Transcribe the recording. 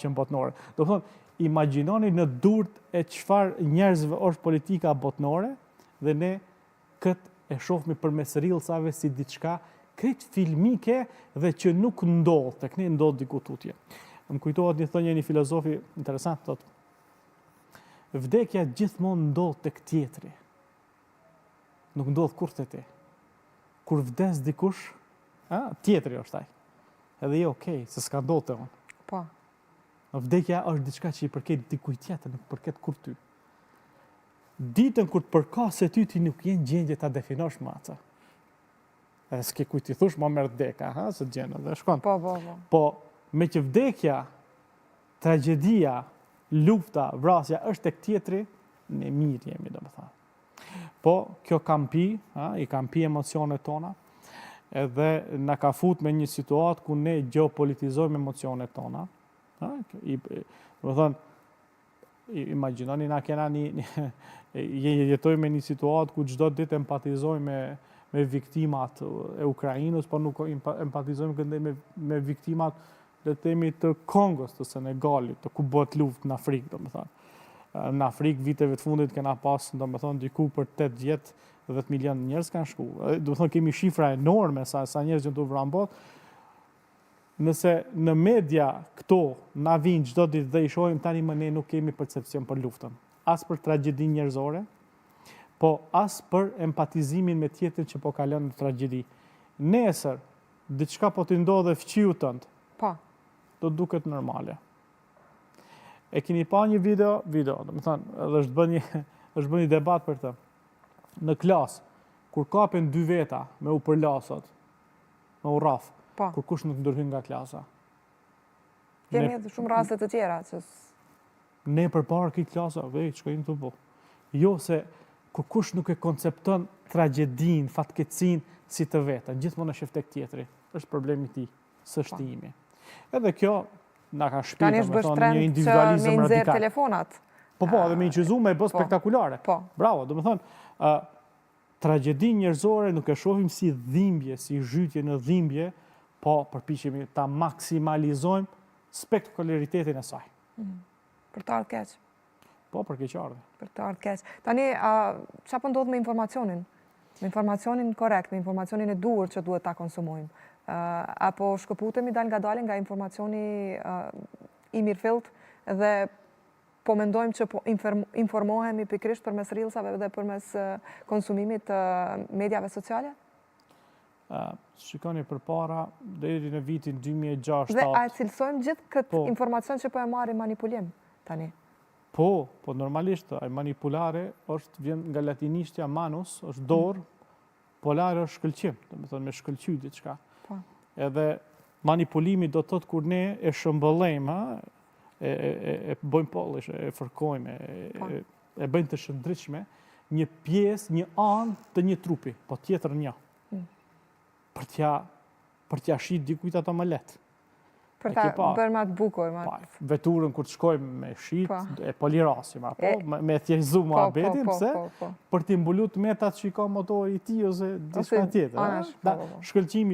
që botnore. Do thonë, imagjinoni në durt e çfarë njerëzve është politika botnore dhe ne këtë e shohmi përmes rilsave si diçka krejt filmike dhe që nuk ndodh, tek ne ndodh diku tutje. Më kujtohet një thënie një filozofi interesant, thotë, vdekja gjithmonë ndodh tek tjetri. Nuk ndodh kurrë te ti. Kur vdes dikush, tjetri është ai. Edhe jo, okej, se s'ka ndodhur te unë. Po. Vdekja është diçka që i përket dikujt tjetër, nuk përket kur ty. Ditën kur të përkasë ty, ti nuk je në gjendje ta definosh më atë. Edhe s'ke kujt i thush, ma merr vdeka, se gjendë dhe shkon. Po. Po, me që vdekja, tragjedia, lufta, vrasja është tek tjetri, ne mirë jemi, domethënë. Po, kjo kampi, i kampi emocionet tona, edhe na ka fut me një situatë ku ne geopolitizojmë emocionet tona. Imagjinoni na kena jetojmë me një situatë ku çdo ditë empatizojmë me viktimat e Ukrainës, por nuk empatizojmë këndej me viktimat le të themi të Kongos, të Senegalit, të ku bëhet luftë në Afrikë, domethënë. Në Afrikë viteve të fundit kena pas, domethënë, diku për 8-10 milion njerëz kanë shku. Domethënë kemi shifra enorme sa njerëz që të vranë botë. Nëse në media këto na vinë çdo ditë dhe i shohim tani më ne nuk kemi percepcion për luftën, as për tragjedinë njerëzore, po as për empatizimin me tjetrin që po kalon në tragjedi. Nesër, diçka po t'i ndodhe fqiu tënd. Po. Do duket normale. E keni pa një video, domethënë, edhe është bën një debat për të. Në klasë, kur kapen dy veta me u përlasat, me u rraf, kur kush nuk ndërhyn nga klasa. Kemi edhe shumë raste të tjera që ne përpara këtij klasa, ç'kojmë këtu po. Jo se kur kush nuk e koncepton tragjedinë, fatkeqësinë si të vetën, gjithmonë e shef tek tjetri. Është problemi i tij, s'është imi. Edhe kjo na ka shpirë një individualizëm radikal. Nxjerr telefonat. Po, edhe me inqizuar me bë spektakulare. Bravo, domethënë, tragjedinë njerëzore nuk e shohim si dhimbje, si zhytje në dhimbje, po përpiqemi ta maksimalizojmë spektakularitetin e saj. Për të ardhur keq. Po, për keqardhje. Për të ardhur keq. Tani, çfarë po ndodh me informacionin? Me informacionin korrekt, me informacionin e duhur që duhet ta konsumojmë. Apo shkëputemi dal ngadalë nga informacioni i mirëfillt dhe po mendojmë që po informohemi pikërisht përmes rilsave dhe përmes konsumimit të mediave sociale? Shikoni përpara deri në vitin 2006. Dhe a cilësojmë gjithë këtë informacion që po e marrim manipulim tani? Po normalisht ai manipulare vjen nga latinishtja manus, është dorë, polare është shkëlqim, domethënë me shkëlqy diçka. Edhe manipulimi do të thotë kur ne e shëmbëllojmë, e bëjmë polish, e fërkojmë, e bëjmë të shëndritshme një pjesë, një anë të një trupi, po tjetër një. Për t'ja shit dikujt ato më lehtë. Për ta bërë më të bukur. Veturën kur të shkojmë me shit, e polirasim, me thjeshtu muhabetin, pse? Për t'i mbuluar metat që i ka motori i tij ose diçka tjetër. Shkëlqimi